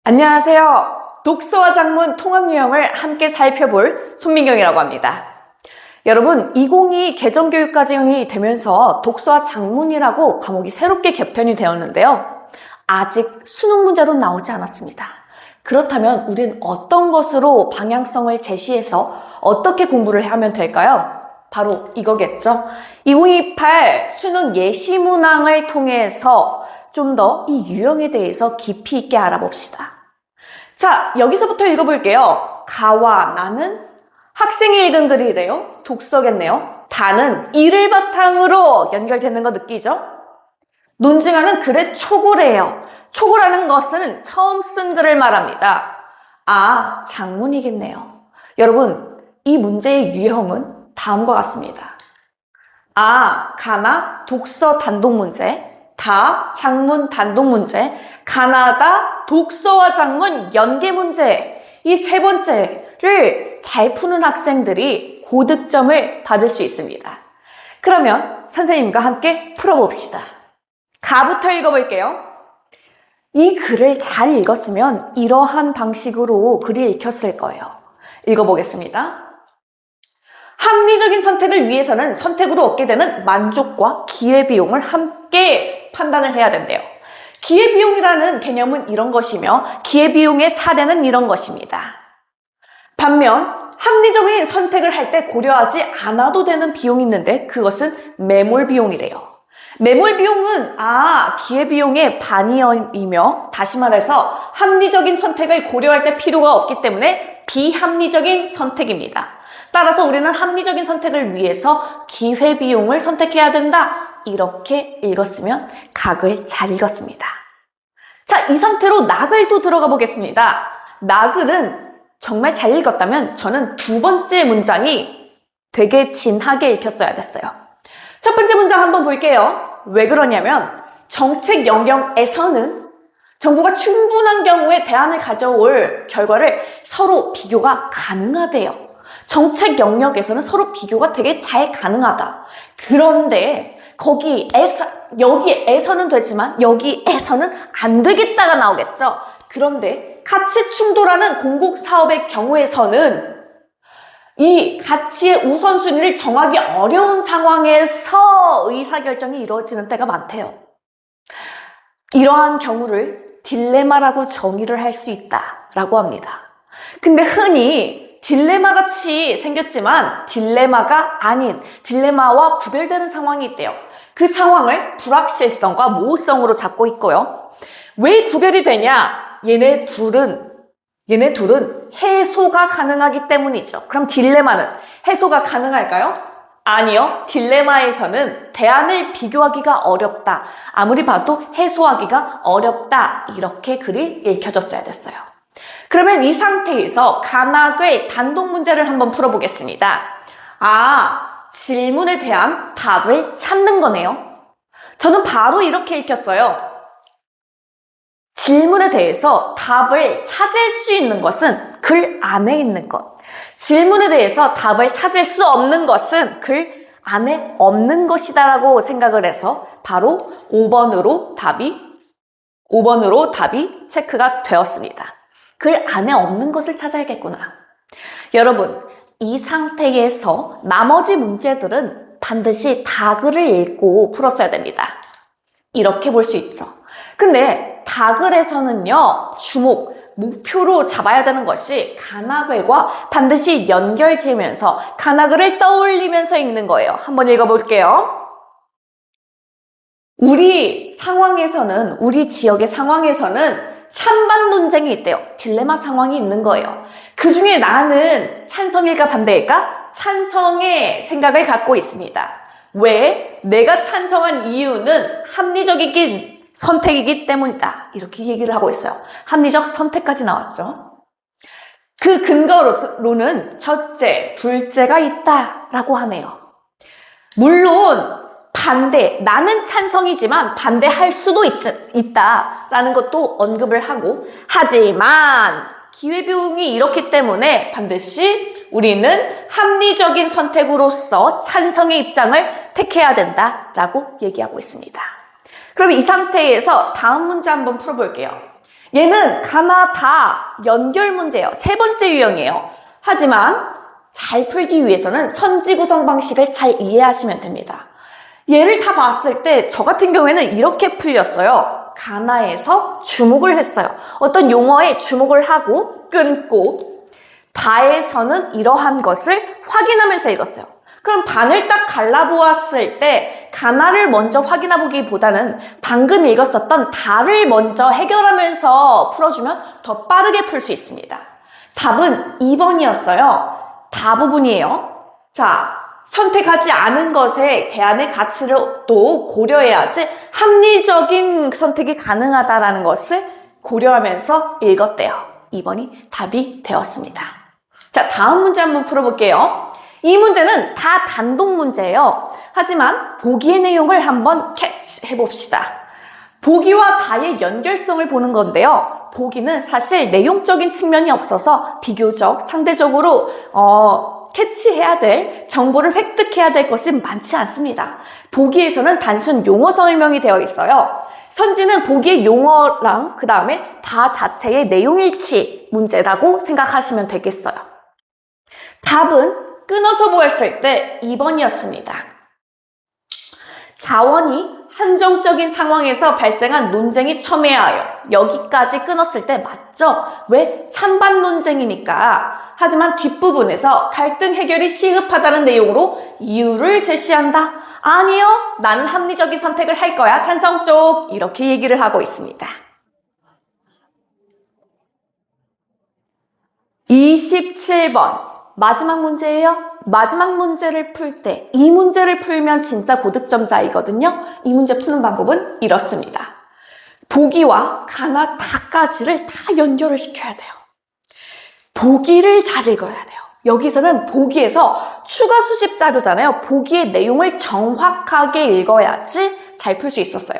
안녕하세요. 독서와 작문 통합 유형을 함께 살펴볼 손민경이라고 합니다. 여러분, 2022 개정교육과정이 되면서 독서와 작문이라고 과목이 새롭게 개편이 되었는데요. 아직 수능 문제로 나오지 않았습니다. 그렇다면 우린 어떤 것으로 방향성을 제시해서 어떻게 공부를 하면 될까요? 바로 이거겠죠. 2028 수능 예시문항을 통해서 좀 더 이 유형에 대해서 깊이 있게 알아봅시다. 자, 여기서부터 읽어볼게요. 가와 나는 학생이 읽은 글이래요. 독서겠네요. 다는 이를 바탕으로 연결되는 거 느끼죠? 논증하는 글의 초고래요. 초고라는 것은 처음 쓴 글을 말합니다. 아, 작문이겠네요. 여러분, 이 문제의 유형은 다음과 같습니다. 아, 가나 독서 단독 문제, 다 작문 단독 문제, 가나다 독서와 작문 연계 문제, 이 세 번째를 잘 푸는 학생들이 고득점을 받을 수 있습니다. 그러면 선생님과 함께 풀어봅시다. 가부터 읽어볼게요. 이 글을 잘 읽었으면 이러한 방식으로 글을 읽혔을 거예요. 읽어보겠습니다. 합리적인 선택을 위해서는 선택으로 얻게 되는 만족과 기회비용을 함께 판단을 해야 된대요. 기회비용이라는 개념은 이런 것이며 기회비용의 사례는 이런 것입니다. 반면 합리적인 선택을 할 때 고려하지 않아도 되는 비용이 있는데 그것은 매몰비용이래요. 매몰비용은 기회비용의 반이며 다시 말해서 합리적인 선택을 고려할 때 필요가 없기 때문에 비합리적인 선택입니다. 따라서 우리는 합리적인 선택을 위해서 기회비용을 선택해야 된다. 이렇게 읽었으면 각을 잘 읽었습니다. 자, 이 상태로 나글도 들어가 보겠습니다. 나글은 정말 잘 읽었다면 저는 두 번째 문장이 되게 진하게 읽혔어야 됐어요. 첫 번째 문장 한번 볼게요. 왜 그러냐면 정책 영역에서는 정부가 충분한 경우에 대안을 가져올 결과를 서로 비교가 가능하대요. 정책 영역에서는 서로 비교가 되게 잘 가능하다. 그런데 여기에서는 되지만 여기에서는 안 되겠다가 나오겠죠. 그런데 가치 충돌하는 공공사업의 경우에서는 이 가치의 우선순위를 정하기 어려운 상황에서 의사결정이 이루어지는 때가 많대요. 이러한 경우를 딜레마라고 정의를 할 수 있다라고 합니다. 근데 흔히 딜레마같이 생겼지만 딜레마가 아닌 딜레마와 구별되는 상황이 있대요. 그 상황을 불확실성과 모호성으로 잡고 있고요. 왜 구별이 되냐? 얘네 둘은 해소가 가능하기 때문이죠. 그럼 딜레마는 해소가 가능할까요? 아니요. 딜레마에서는 대안을 비교하기가 어렵다. 아무리 봐도 해소하기가 어렵다. 이렇게 글이 읽혀졌어야 됐어요. 그러면 이 상태에서 가나글 단독 문제를 한번 풀어보겠습니다. 질문에 대한 답을 찾는 거네요. 저는 바로 이렇게 읽혔어요. 질문에 대해서 답을 찾을 수 있는 것은 글 안에 있는 것. 질문에 대해서 답을 찾을 수 없는 것은 글 안에 없는 것이다라고 생각을 해서 바로 5번으로 답이 체크가 되었습니다. 글 안에 없는 것을 찾아야겠구나. 여러분, 이 상태에서 나머지 문제들은 반드시 다글을 읽고 풀었어야 됩니다. 이렇게 볼 수 있죠. 근데 다글에서는요, 목표로 잡아야 되는 것이 가나글과 반드시 연결 지으면서 가나글을 떠올리면서 읽는 거예요. 한번 읽어볼게요. 우리 지역의 상황에서는 찬반 논쟁이 있대요. 딜레마 상황이 있는 거예요. 그 중에 나는 찬성일까 반대일까? 찬성의 생각을 갖고 있습니다. 왜? 내가 찬성한 이유는 합리적인 선택이기 때문이다. 이렇게 얘기를 하고 있어요. 합리적 선택까지 나왔죠. 그 근거로는 첫째, 둘째가 있다라고 하네요. 물론 나는 찬성이지만 반대할 수도 있다라는 것도 언급을 하고, 하지만 기회비용이 이렇기 때문에 반드시 우리는 합리적인 선택으로서 찬성의 입장을 택해야 된다라고 얘기하고 있습니다. 그럼 이 상태에서 다음 문제 한번 풀어볼게요. 얘는 가나 다 연결 문제예요. 세 번째 유형이에요. 하지만 잘 풀기 위해서는 선지 구성 방식을 잘 이해하시면 됩니다. 얘를 다 봤을 때 저 같은 경우에는 이렇게 풀렸어요. 가나에서 주목을 했어요. 어떤 용어에 주목을 하고 끊고, 다에서는 이러한 것을 확인하면서 읽었어요. 그럼 반을 딱 갈라보았을 때 가나를 먼저 확인해보기보다는 방금 읽었었던 다를 먼저 해결하면서 풀어주면 더 빠르게 풀 수 있습니다. 답은 2번이었어요. 다 부분이에요. 자, 선택하지 않은 것에 대안의 가치를 또 고려해야지 합리적인 선택이 가능하다는 것을 고려하면서 읽었대요. 2번이 답이 되었습니다. 자, 다음 문제 한번 풀어볼게요. 이 문제는 다 단독 문제예요. 하지만 보기의 내용을 한번 캐치해봅시다. 보기와 다의 연결성을 보는 건데요. 보기는 사실 내용적인 측면이 없어서 비교적 상대적으로 캐치해야 될, 정보를 획득해야 될 것이 많지 않습니다. 보기에서는 단순 용어 설명이 되어 있어요. 선지는 보기의 용어랑 그 다음에 다 자체의 내용일치 문제라고 생각하시면 되겠어요. 답은 끊어서 보았을 때 2번이었습니다. 자원이 한정적인 상황에서 발생한 논쟁이 첨예하여 여기까지 끊었을 때 맞죠? 왜? 찬반 논쟁이니까. 하지만 뒷부분에서 갈등 해결이 시급하다는 내용으로 이유를 제시한다. 아니요, 나는 합리적인 선택을 할 거야. 찬성 쪽. 이렇게 얘기를 하고 있습니다. 27번. 마지막 문제예요. 마지막 문제를 풀 때, 이 문제를 풀면 진짜 고득점자이거든요. 이 문제 푸는 방법은 이렇습니다. 보기와 가나 다까지를 다 연결을 시켜야 돼요. 보기를 잘 읽어야 돼요. 여기서는 보기에서 추가 수집 자료잖아요. 보기의 내용을 정확하게 읽어야지 잘 풀 수 있었어요.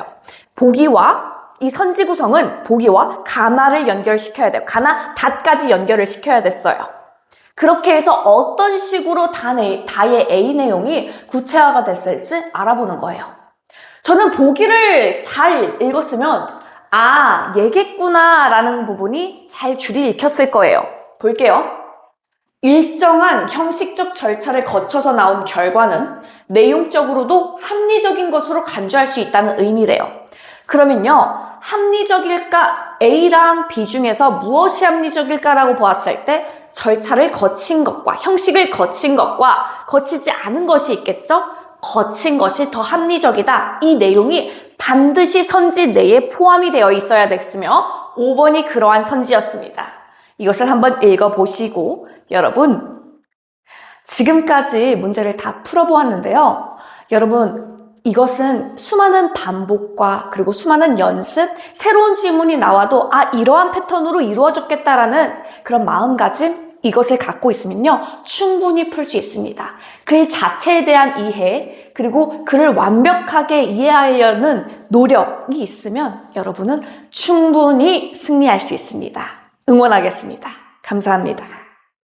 보기와 이 선지 구성은 보기와 가나를 연결시켜야 돼요. 가나 다까지 연결을 시켜야 됐어요. 그렇게 해서 어떤 식으로 다의 A 내용이 구체화가 됐을지 알아보는 거예요. 저는 보기를 잘 읽었으면 아, 얘겠구나 라는 부분이 잘 줄이 읽혔을 거예요. 볼게요. 일정한 형식적 절차를 거쳐서 나온 결과는 내용적으로도 합리적인 것으로 간주할 수 있다는 의미래요. 그러면요, 합리적일까? A랑 B 중에서 무엇이 합리적일까라고 보았을 때 절차를 거친 것과 형식을 거친 것과 거치지 않은 것이 있겠죠? 거친 것이 더 합리적이다. 이 내용이 반드시 선지 내에 포함이 되어 있어야 됐으며 5번이 그러한 선지였습니다. 이것을 한번 읽어보시고 여러분, 지금까지 문제를 다 풀어보았는데요. 여러분, 이것은 수많은 반복과 그리고 수많은 연습, 새로운 질문이 나와도 아, 이러한 패턴으로 이루어졌겠다라는 그런 마음가짐, 이것을 갖고 있으면요, 충분히 풀 수 있습니다. 글 자체에 대한 이해, 그리고 글을 완벽하게 이해하려는 노력이 있으면 여러분은 충분히 승리할 수 있습니다. 응원하겠습니다. 감사합니다.